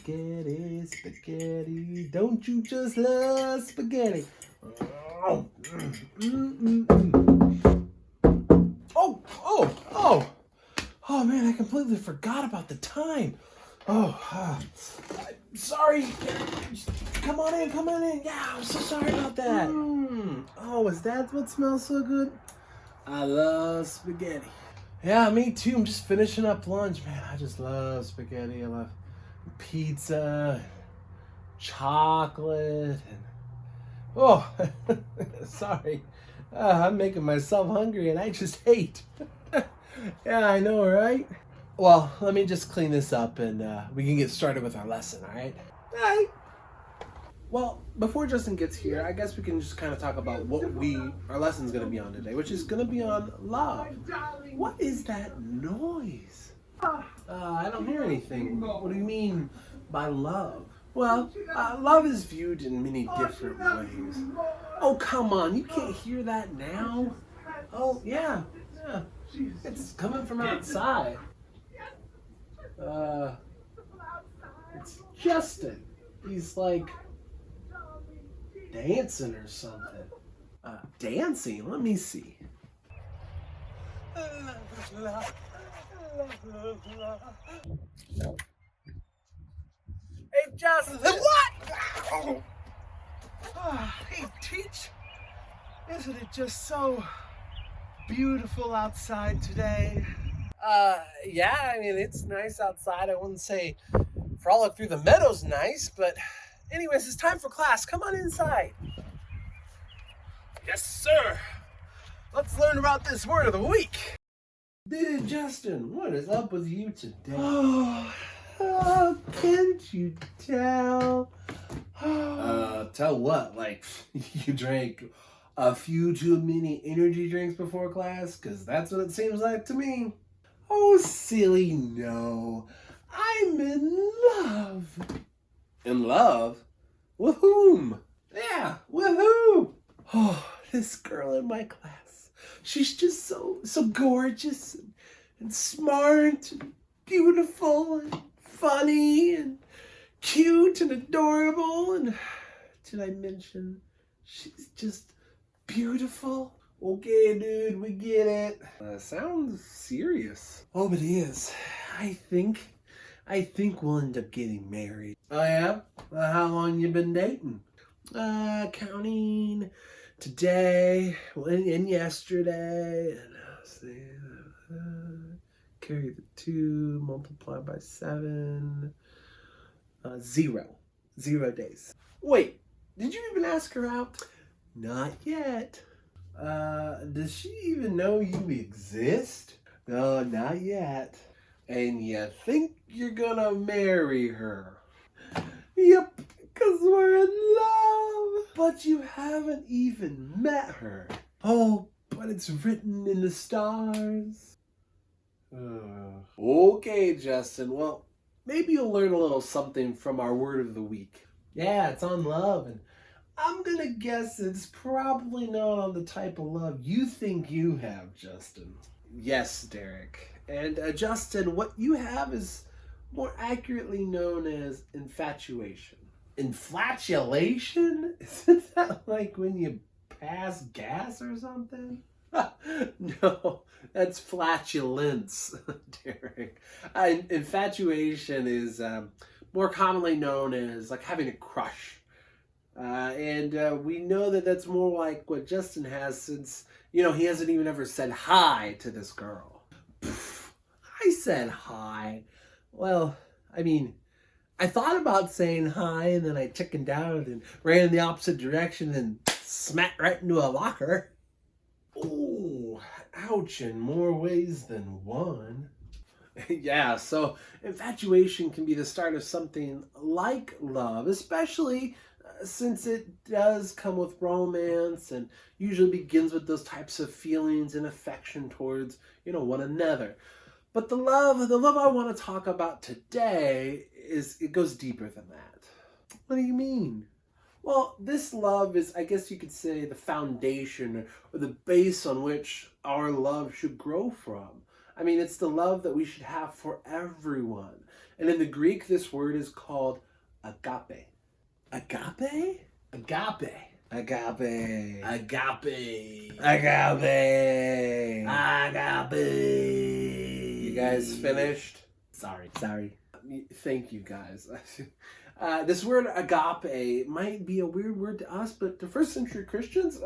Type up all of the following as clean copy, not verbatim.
Spaghetti, spaghetti, don't you just love spaghetti? Oh, oh man, I completely forgot about the time. Sorry. Come on in. Yeah, I'm so sorry about that. Oh, is that what smells so good? I love spaghetti. Yeah, me too. I'm just finishing up lunch, man. I just love spaghetti. I love pizza, chocolate, and oh, sorry. I'm making myself hungry, and I just ate. Yeah, I know, right? Well, let me just clean this up, and we can get started with our lesson. All right? All right. Well, before Justin gets here, I guess we can just kind of talk about what our lesson's going to be on today, which is going to be on love. What is that noise? I don't hear anything. What do you mean by love? Well, love is viewed in many different ways. Oh, come on. You can't hear that now? Oh, yeah. It's coming from outside. It's Justin. He's like dancing or something. Dancing? Let me see. Hey, Justin. What? Hey, Teach. Isn't it just so beautiful outside today? Yeah, I mean, it's nice outside. I wouldn't say frolic through the meadows nice, but anyways, it's time for class. Come on inside. Yes, sir. Let's learn about this word of the week. Dude, Justin, what is up with you today? Oh, can't you tell? Tell what? Like, you drank a few too many energy drinks before class? Because that's what it seems like to me. Oh, silly, no. I'm in love. In love? With whom? Yeah, with who? Oh, this girl in my class. She's just so gorgeous and smart and beautiful and funny and cute and adorable. And did I mention she's just beautiful? Okay, dude, we get it. Sounds serious. Oh, but it is. I think we'll end up getting married. Oh, yeah? How long you been dating? Counting today and yesterday. And see, carry the 2, multiply by 7. 0 days. Wait, did you even ask her out? Not yet. Does she even know you exist? No, not yet. And you think you're gonna marry her? Yep, because we're in love. But you haven't even met her. Oh, but it's written in the stars. Okay, Justin. Well, maybe you'll learn a little something from our word of the week. Yeah, it's on love, and I'm gonna guess it's probably not on the type of love you think you have, Justin. Yes, Derek. And Justin, what you have is more accurately known as infatuation. Inflatulation? Isn't that like when you pass gas or something? No, that's flatulence, Derek. Infatuation is more commonly known as like having a crush. And we know that that's more like what Justin has since, he hasn't even ever said hi to this girl. I said hi. Well, I mean, I thought about saying hi and then I chickened out and ran in the opposite direction and smacked right into a locker. Oh, ouch, in more ways than one. Yeah, so infatuation can be the start of something like love, especially since it does come with romance and usually begins with those types of feelings and affection towards, one another. But the love I want to talk about today it goes deeper than that. What do you mean? Well, this love is, I guess you could say, the foundation or the base on which our love should grow from. I mean, it's the love that we should have for everyone. And in the Greek, this word is called agape. Agape? Agape. Agape. Agape. Agape. Agape. You guys finished? Sorry. Thank you, guys. This word agape might be a weird word to us, but to first century Christians,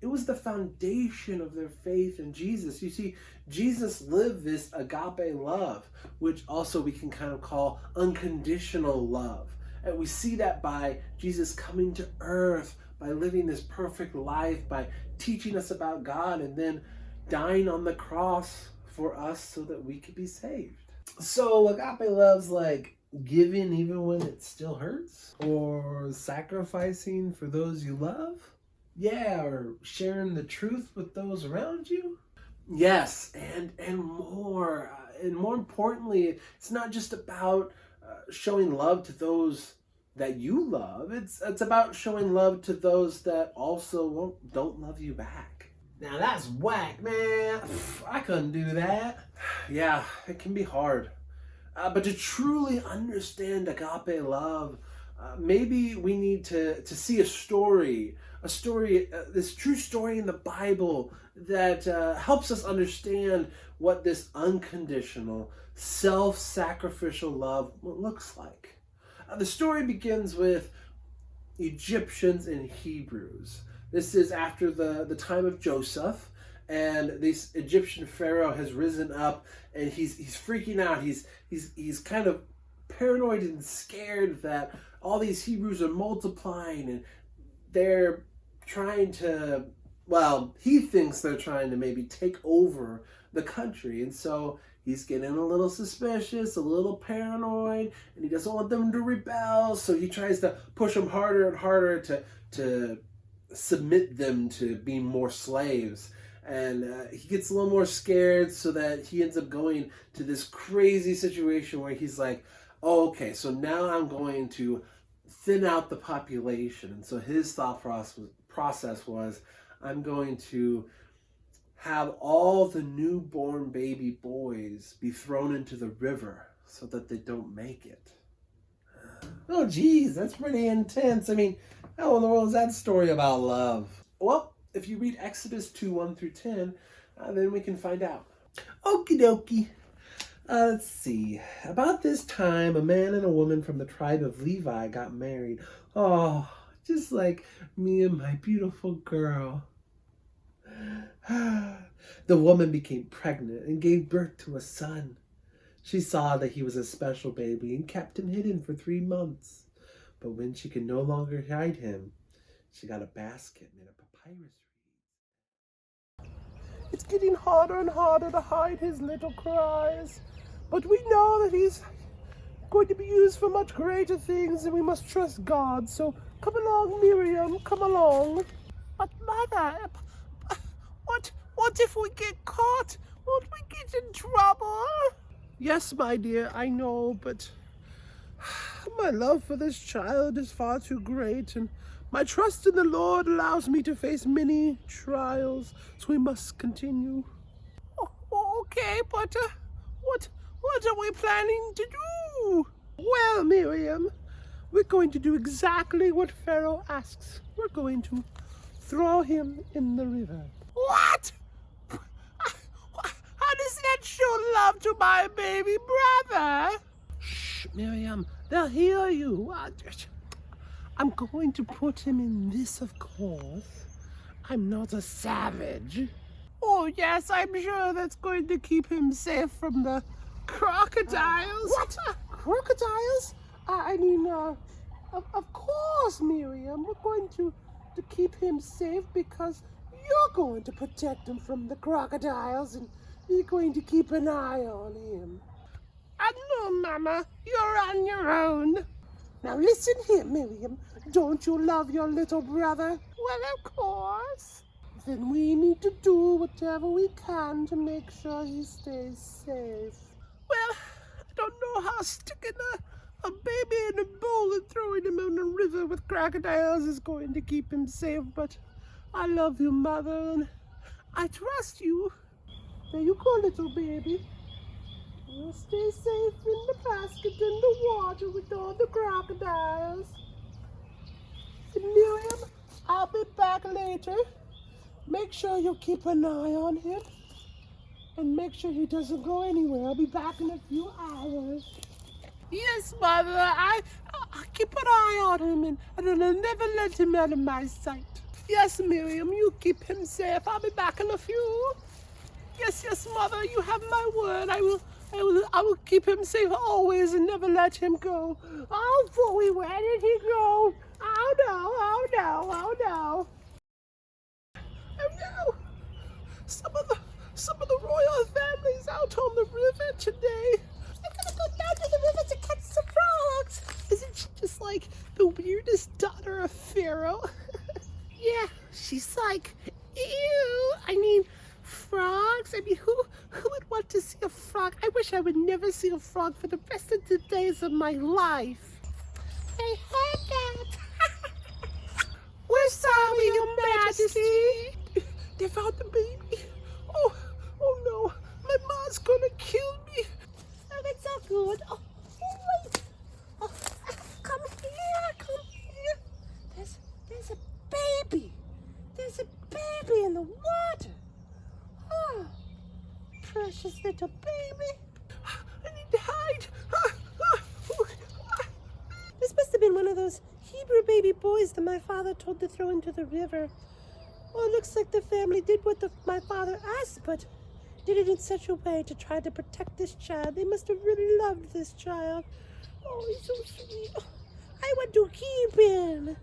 it was the foundation of their faith in Jesus. You see, Jesus lived this agape love, which also we can kind of call unconditional love. And we see that by Jesus coming to earth, by living this perfect life, by teaching us about God, and then dying on the cross for us so that we could be saved. So agape love's like giving even when it still hurts, or sacrificing for those you love. Yeah, or sharing the truth with those around you. Yes, and more. And more importantly, it's not just about showing love to those that you love. It's about showing love to those that also don't love you back. Now that's whack, man. I couldn't do that. Yeah, it can be hard. But to truly understand agape love, maybe we need to see a story, this true story in the Bible that helps us understand what this unconditional, self-sacrificial love looks like. The story begins with Egyptians and Hebrews. This is after the time of Joseph, and this Egyptian pharaoh has risen up, and he's freaking out. He's kind of paranoid and scared that all these Hebrews are multiplying, and they're trying to, well, he thinks they're trying to maybe take over the country. And so he's getting a little suspicious, a little paranoid, and he doesn't want them to rebel. So he tries to push them harder and harder to submit them to being more slaves. And he gets a little more scared, so that he ends up going to this crazy situation where he's like, oh, okay, so now I'm going to thin out the population. And so his thought process was, I'm going to have all the newborn baby boys be thrown into the river so that they don't make it. Oh, geez, that's pretty intense. I mean, how in the world is that story about love? Well, if you read Exodus 2:1-10, then we can find out. Okie dokie. Let's see. About this time, a man and a woman from the tribe of Levi got married. Oh, just like me and my beautiful girl. The woman became pregnant and gave birth to a son. She saw that he was a special baby and kept him hidden for 3 months. But when she could no longer hide him, she got a basket made of papyrus reeds. It's getting harder and harder to hide his little cries. But we know that he's going to be used for much greater things, and we must trust God. So come along, Miriam, come along. But Mother, what if we get caught? Won't we get in trouble? Yes, my dear, I know, but my love for this child is far too great, and my trust in the Lord allows me to face many trials, so we must continue. Okay, but what are we planning to do? Well, Miriam, we're going to do exactly what Pharaoh asks. We're going to throw him in the river. What? How does that show love to my baby brother? Shh, Miriam, they'll hear you. I'm going to put him in this, of course. I'm not a savage. Oh, yes, I'm sure that's going to keep him safe from the crocodiles. What? Crocodiles? Of course, Miriam. We're going to keep him safe because you're going to protect him from the crocodiles, and you're going to keep an eye on him. I know, Mama. You're on your own. Now listen here, Miriam. Don't you love your little brother? Well, of course. Then we need to do whatever we can to make sure he stays safe. Well, I don't know how sticking a baby in a bowl and throwing him in a river with crocodiles is going to keep him safe, but I love you, Mother, and I trust you. There you go, little baby. You'll stay safe in the basket in the water with all the crocodiles. And Miriam, I'll be back later. Make sure you keep an eye on him. And make sure he doesn't go anywhere. I'll be back in a few hours. Yes, Mother. I'll keep an eye on him and I'll never let him out of my sight. Yes, Miriam, you keep him safe. I'll be back in a few. Yes, Mother, you have my word. I will keep him safe always and never let him go. Oh, boy, where did he go? Oh, no, oh, no, oh, no. Oh, no. Some of the royal family's out on the river today. I'm gonna go down to the river to catch some frogs. Isn't she just like the weirdest daughter of Pharaoh? Yeah, she's like, ew. I mean, frogs? I mean, who would want to see a frog? I wish I would never see a frog for the rest of the days of my life. I heard that. We're sorry, Your Majesty. They found the baby. Oh no, my mom's gonna kill me. Oh, that's so good. Oh, wait. Oh, come here. There's a baby. There's a baby in the water. Oh, precious little baby. I need to hide. This must have been one of those Hebrew baby boys that my father told to throw into the river. Well, it looks like the family did what my father asked, but did it in such a way to try to protect this child. They must have really loved this child. Oh, he's so sweet. Oh, I want to keep him.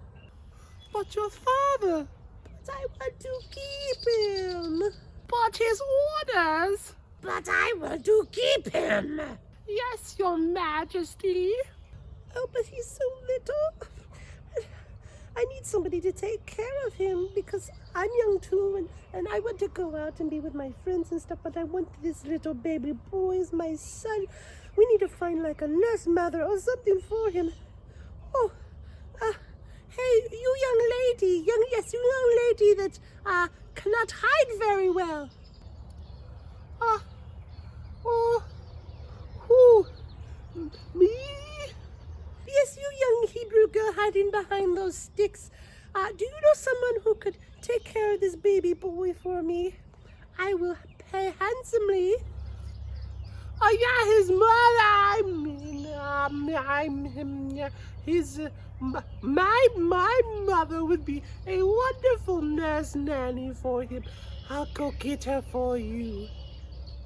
But your father. But I want to keep him. But his orders. But I want to keep him. Yes, Your Majesty. Oh, but he's so little. I need somebody to take care of him because I'm young too and I want to go out and be with my friends and stuff, but I want this little baby boy as my son. We need to find like a nurse mother or something for him. Oh, hey, you young lady, you young lady that cannot hide very well. Who? Me? Yes, you young Hebrew girl hiding behind those sticks. Do you know someone who could take care of this baby boy for me? I will pay handsomely. Oh yeah, his my mother would be a wonderful nurse nanny for him. I'll go get her for you.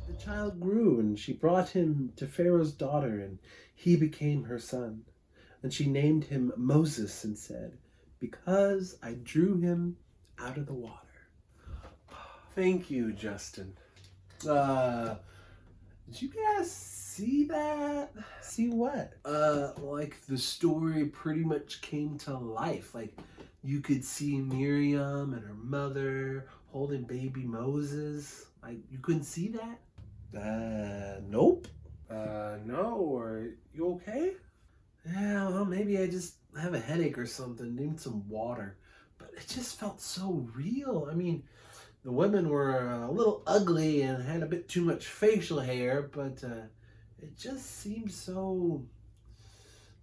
The child grew, and she brought him to Pharaoh's daughter, and he became her son. And she named him Moses and said, "Because I drew him out of the water." Thank you, Justin. Did you guys see that? See what? Like the story pretty much came to life. Like you could see Miriam and her mother holding baby Moses. Like you couldn't see that? Nope. No, are you okay? Yeah, well, maybe I just have a headache or something, need some water. But it just felt so real. I mean, the women were a little ugly and had a bit too much facial hair, but it just seemed so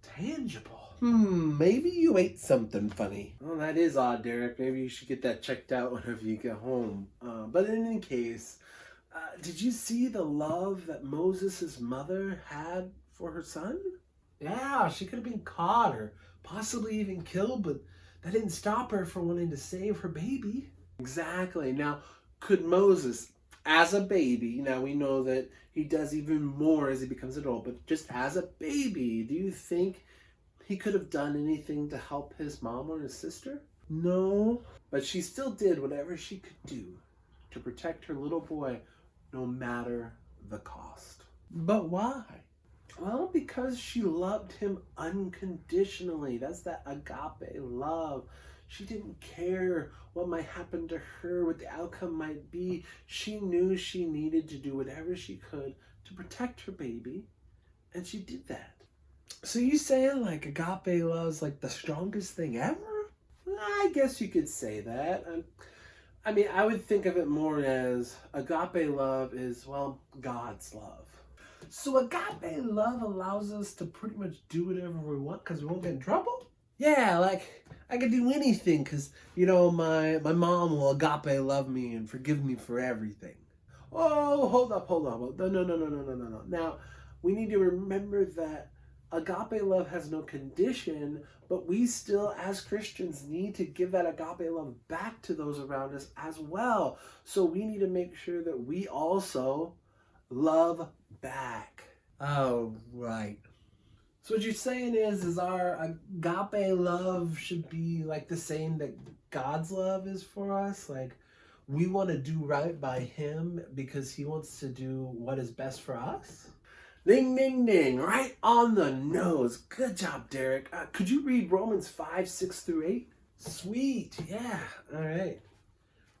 tangible. Maybe you ate something funny. Well, that is odd, Derek. Maybe you should get that checked out whenever you get home. But in any case, did you see the love that Moses' mother had for her son? Yeah, she could have been caught or possibly even killed, but that didn't stop her from wanting to save her baby. Exactly. Now, could Moses, as a baby, now we know that he does even more as he becomes an adult, but just as a baby, do you think he could have done anything to help his mom or his sister? No, but she still did whatever she could do to protect her little boy, no matter the cost. But why? Well, because she loved him unconditionally. That's that agape love. She didn't care what might happen to her, what the outcome might be. She knew she needed to do whatever she could to protect her baby, and she did that. So you saying like agape love's like the strongest thing ever? I guess you could say that. I mean, I would think of it more as agape love is, well, God's love. So agape love allows us to pretty much do whatever we want because we won't get in trouble? Yeah, like I can do anything because, my mom will agape love me and forgive me for everything. Oh, hold up. No. Now, we need to remember that agape love has no condition, but we still, as Christians, need to give that agape love back to those around us as well. So we need to make sure that we also love back. Oh, right. So what you're saying is our agape love should be like the same that God's love is for us? Like, we want to do right by him because he wants to do what is best for us? Ding, ding, ding. Right on the nose. Good job, Derek. Could you read Romans 5, 6 through 8? Sweet. Yeah. All right.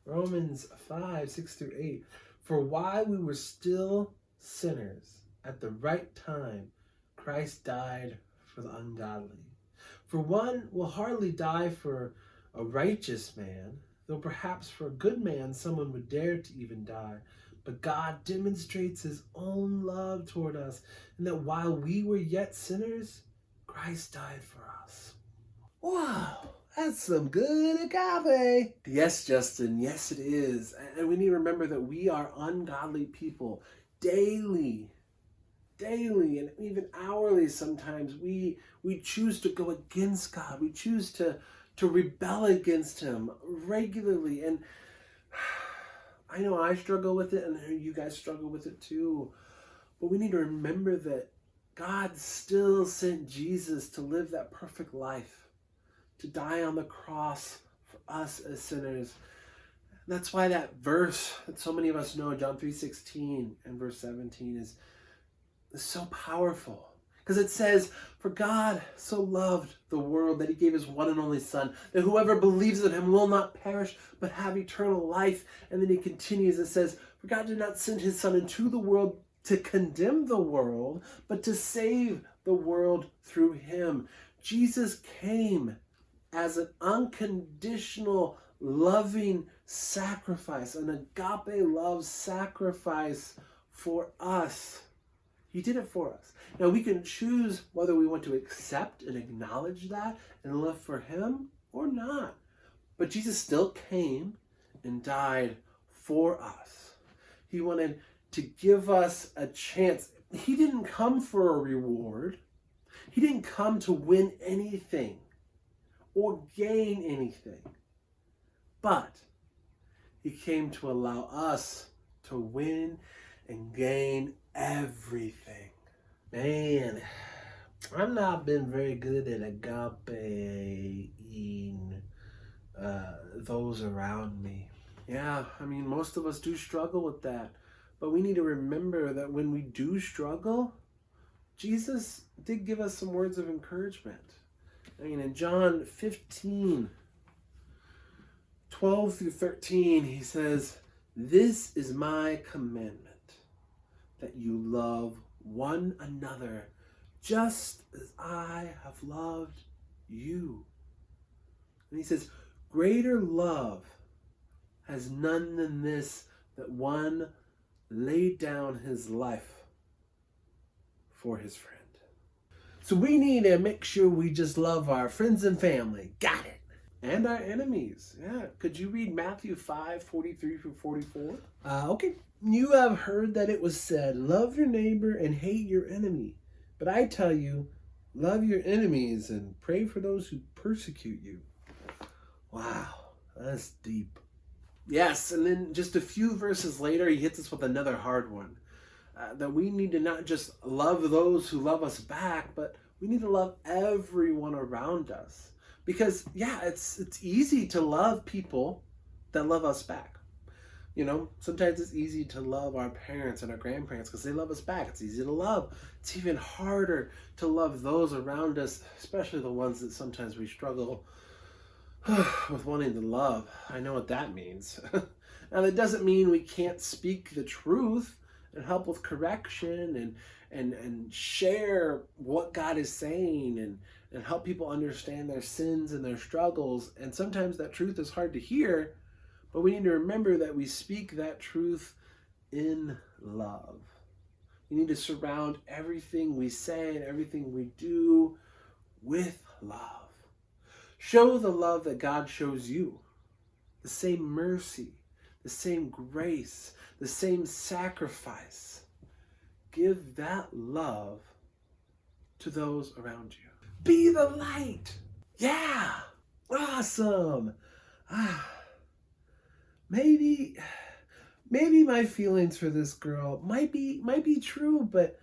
Romans 5, 6 through 8. For while we were still sinners, at the right time, Christ died for the ungodly. For one will hardly die for a righteous man, though perhaps for a good man someone would dare to even die. But God demonstrates his own love toward us, and that while we were yet sinners, Christ died for us. Wow, that's some good agape. Yes, Justin, yes it is. And we need to remember that we are ungodly people daily, and even hourly sometimes. We choose to go against God. We choose to rebel against him regularly. And I know I struggle with it, and I know you guys struggle with it too. But we need to remember that God still sent Jesus to live that perfect life, to die on the cross for us as sinners. And that's why that verse that so many of us know, John 3:16 and verse 17, is so powerful. Because it says, for God so loved the world that he gave his one and only Son, that whoever believes in him will not perish, but have eternal life. And then he continues, it says, for God did not send his Son into the world to condemn the world, but to save the world through him. Jesus came as an unconditional, loving sacrifice, an agape love sacrifice for us. He did it for us. Now we can choose whether we want to accept and acknowledge that and live for him or not. But Jesus still came and died for us. He wanted to give us a chance. He didn't come for a reward. He didn't come to win anything or gain anything. But he came to allow us to win and gain everything. Man, I've not been very good at agape-ing those around me. Yeah, I mean, most of us do struggle with that. But we need to remember that when we do struggle, Jesus did give us some words of encouragement. I mean, in John 15, 12 through 13, he says, this is my commandment, that you love one another just as I have loved you. And he says, greater love has none than this, that one laid down his life for his friend. So we need to make sure we just love our friends and family. Got it. And our enemies. Yeah. Could you read Matthew 5, 43 through 44? Okay. You have heard that it was said, love your neighbor and hate your enemy. But I tell you, love your enemies and pray for those who persecute you. Wow, that's deep. Yes, and then just a few verses later, he hits us with another hard one. That we need to not just love those who love us back, but we need to love everyone around us. Because, yeah, it's easy to love people that love us back. You know, sometimes it's easy to love our parents and our grandparents because they love us back. It's easy to love. It's even harder to love those around us, especially the ones that sometimes we struggle with wanting to love. I know what that means. Now, that doesn't mean we can't speak the truth and help with correction and share what God is saying and help people understand their sins and their struggles. And sometimes that truth is hard to hear, But we need to remember that we speak that truth in love. We need to surround everything we say and everything we do with love. Show the love that God shows you. The same mercy, the same grace, the same sacrifice. Give that love to those around you. Be the light. Yeah. Awesome. Maybe my feelings for this girl might be true, but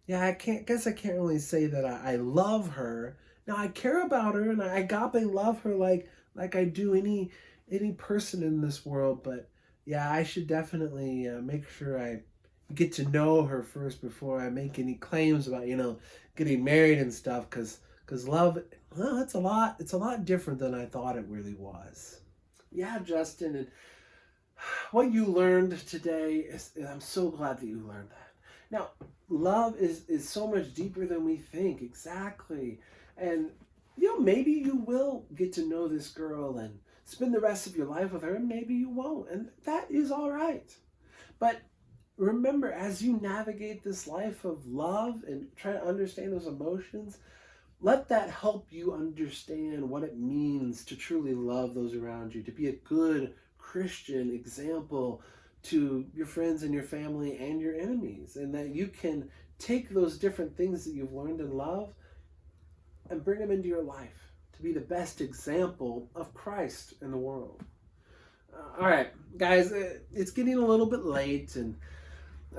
yeah, I can't really say that I love her. Now I care about her and I agape love her like I do any person in this world, but yeah, I should definitely make sure I get to know her first before I make any claims about, getting married and stuff, cuz love, well, it's a lot different than I thought it really was. Yeah, Justin, and what you learned today is, I'm so glad that you learned that. Now, love is so much deeper than we think. Exactly. And maybe you will get to know this girl and spend the rest of your life with her, and maybe you won't, and that is all right. But remember, as you navigate this life of love and try to understand those emotions, let that help you understand what it means to truly love those around you, to be a good Christian example to your friends and your family and your enemies, and that you can take those different things that you've learned in love and bring them into your life to be the best example of Christ in the world. All right, guys, it's getting a little bit late, and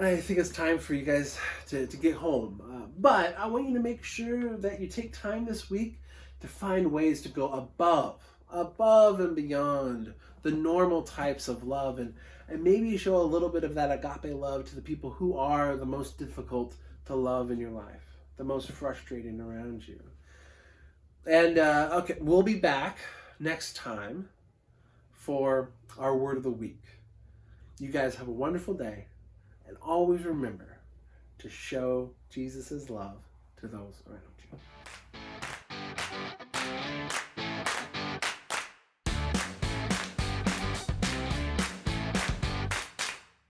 I think it's time for you guys to get home. But I want you to make sure that you take time this week to find ways to go above and beyond the normal types of love, and maybe show a little bit of that agape love to the people who are the most difficult to love in your life, the most frustrating around you. And okay, we'll be back next time for our word of the week. You guys have a wonderful day, and always remember to show Jesus' love to those around you.